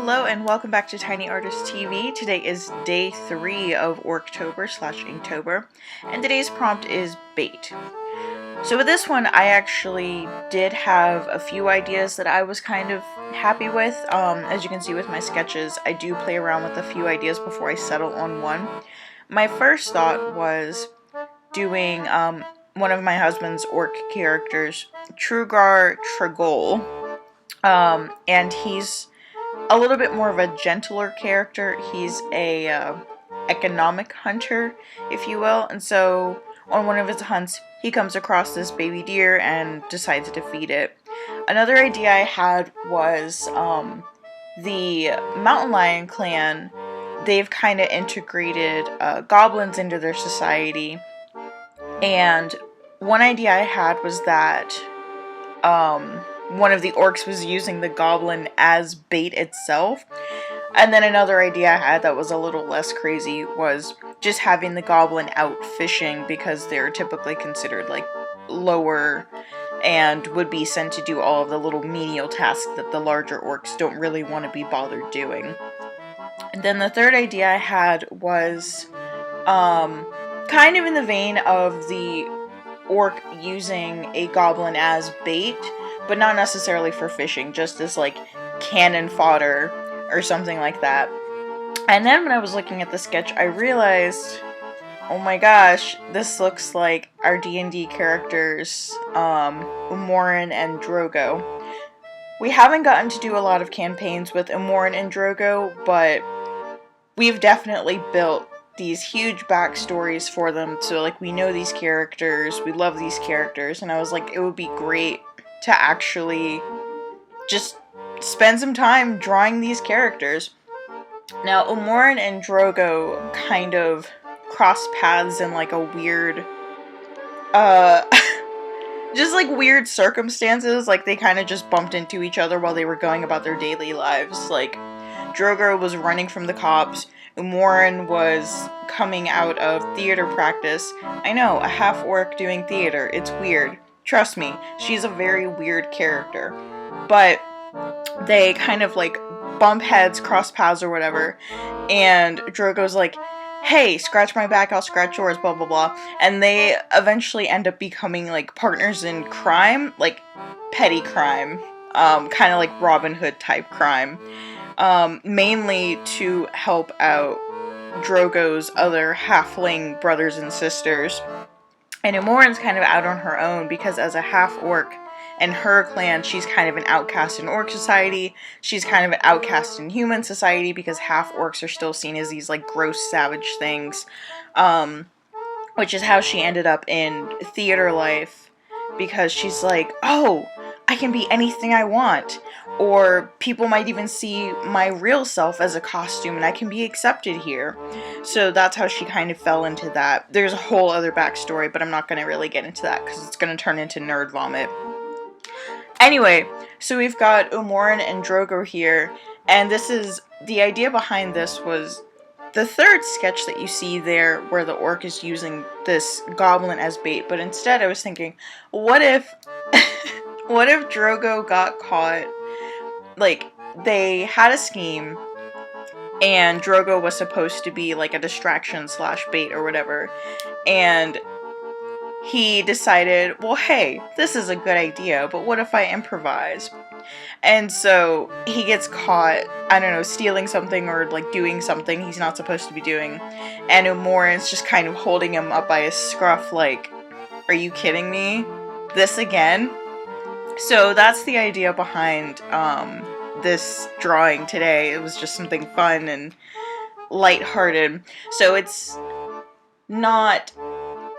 Hello and welcome back to Tiny Artist TV. Today is day 3 of Orctober/Inktober, and today's prompt is bait. So with this one, I actually did have a few ideas that I was kind of happy with. As you can see with my sketches, I do play around with a few ideas before I settle on one. My first thought was doing one of my husband's orc characters, Trugar Tragol, and he's a little bit more of a gentler character. He's a economic hunter, if you will, and so on one of his hunts, he comes across this baby deer and decides to feed it. Another idea I had was the Mountain Lion clan. They've kind of integrated goblins into their society, and one idea I had was that one of the orcs was using the goblin as bait itself. And then another idea I had that was a little less crazy was just having the goblin out fishing, because they're typically considered like lower and would be sent to do all of the little menial tasks that the larger orcs don't really want to be bothered doing. And then the third idea I had was kind of in the vein of the orc using a goblin as bait, but not necessarily for fishing, just as like cannon fodder or something like that. And then when I was looking at the sketch, I realized, oh my gosh, this looks like our D&D characters, Umoran and Drogo. We haven't gotten to do a lot of campaigns with Umoran and Drogo, but we've definitely built these huge backstories for them, so like we know these characters, we love these characters, and I was like, it would be great to actually just spend some time drawing these characters. Now, Umoran and Drogo kind of cross paths in like a weird, just like weird circumstances. Like they kind of just bumped into each other while they were going about their daily lives. Like Drogo was running from the cops, Umoran was coming out of theater practice. I know, a half-orc doing theater, it's weird. Trust me, she's a very weird character. But they kind of like bump heads, cross paths or whatever, and Drogo's like, hey, scratch my back, I'll scratch yours, blah blah blah. And they eventually end up becoming like partners in crime, like petty crime, kind of like Robin Hood type crime, mainly to help out Drogo's other halfling brothers and sisters. And Umoran's kind of out on her own because as a half-orc in her clan, she's kind of an outcast in orc society. She's kind of an outcast in human society because half-orcs are still seen as these like gross savage things, which is how she ended up in theater life, because she's like, oh, I can be anything I want, or people might even see my real self as a costume and I can be accepted here. So that's how she kind of fell into that. There's a whole other backstory, but I'm not going to really get into that because it's going to turn into nerd vomit. Anyway, so we've got Umoran and Drogo here, and this is, the idea behind this was the third sketch that you see there where the orc is using this goblin as bait, but instead I was thinking, what if what if Drogo got caught, like, they had a scheme, and Drogo was supposed to be, like, a distraction / bait or whatever, and he decided, well, hey, this is a good idea, but what if I improvise? And so he gets caught, I don't know, stealing something or, like, doing something he's not supposed to be doing, and Umoran's just kind of holding him up by his scruff, like, are you kidding me? This again? So that's the idea behind this drawing today. It was just something fun and lighthearted. So it's not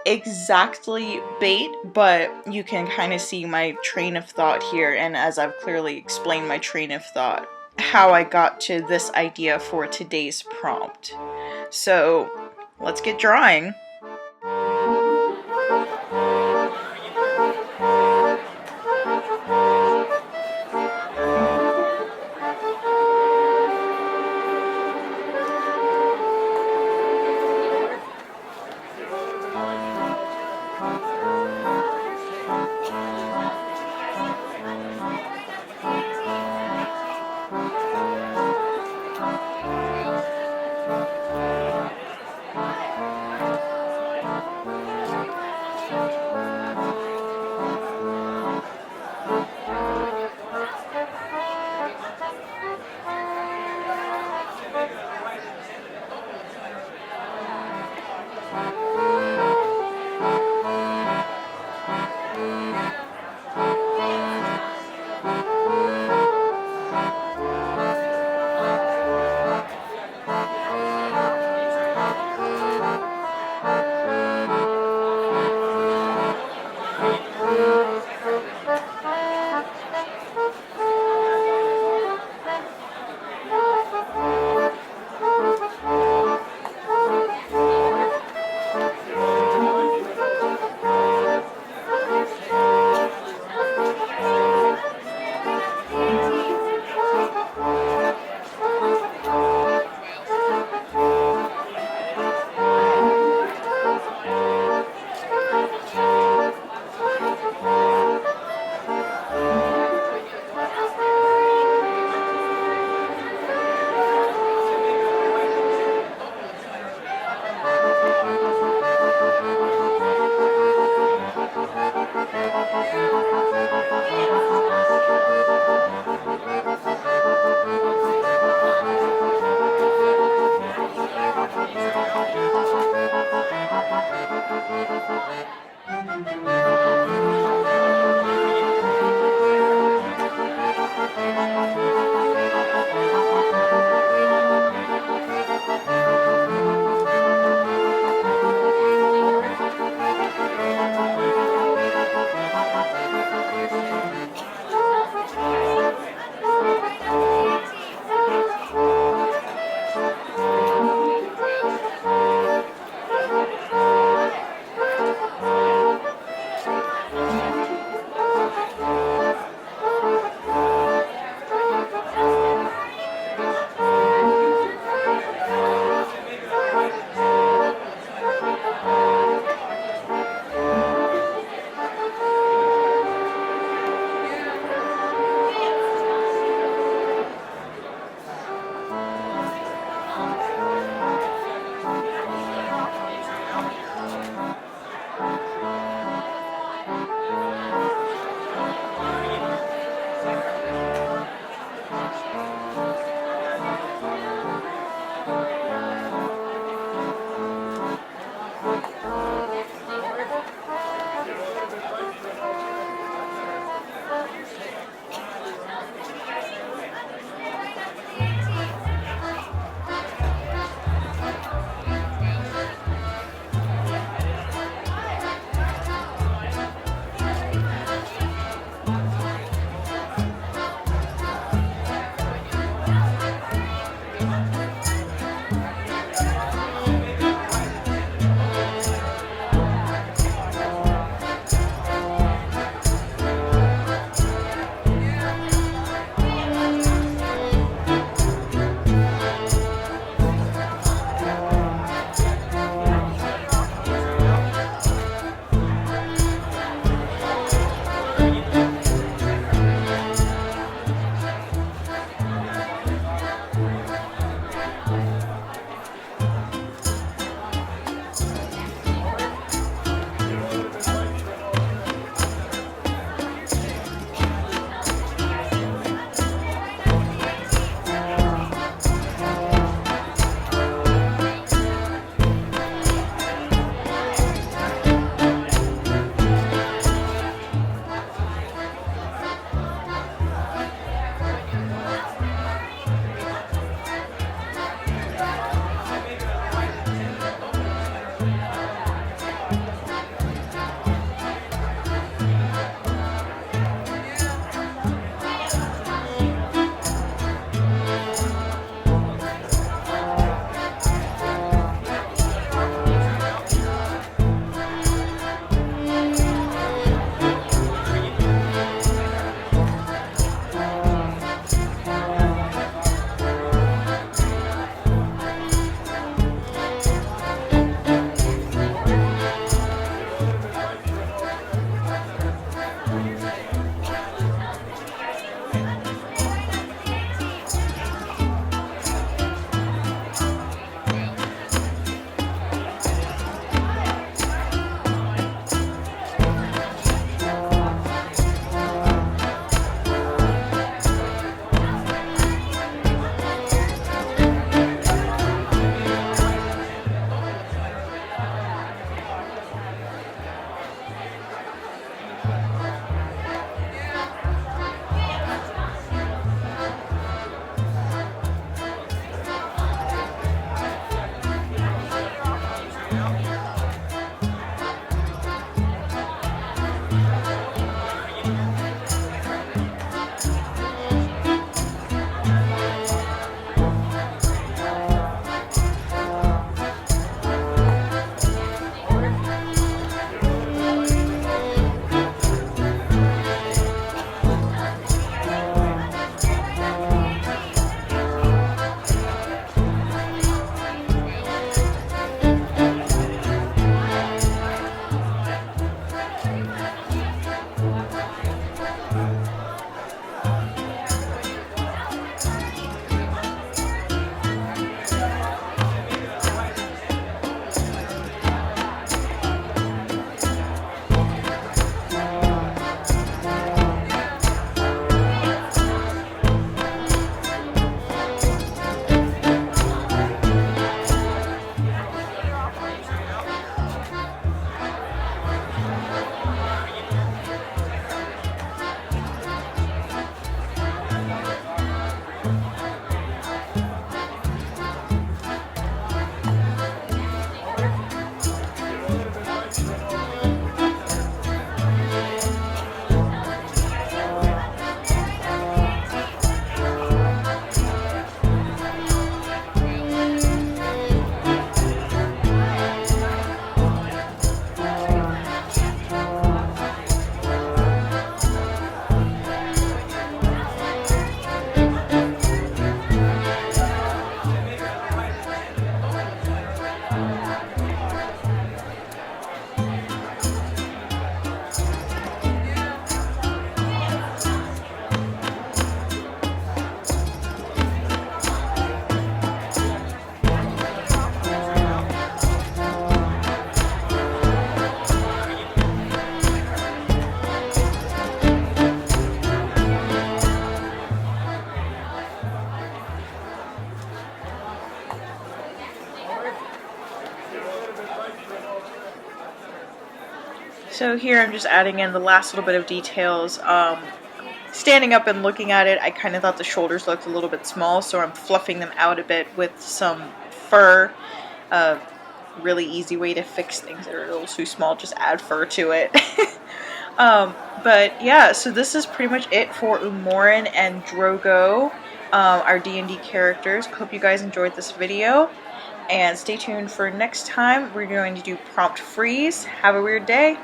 exactly bait, but you can kind of see my train of thought here, and as I've clearly explained my train of thought, how I got to this idea for today's prompt. So let's get drawing. So here I'm just adding in the last little bit of details. Standing up and looking at it, I kind of thought the shoulders looked a little bit small, so I'm fluffing them out a bit with some fur. Really easy way to fix things that are a little too small, just add fur to it. But yeah, so this is pretty much it for Umoran and Drogo, our D&D characters. Hope you guys enjoyed this video, and stay tuned for next time. We're going to do prompt freeze. Have a weird day.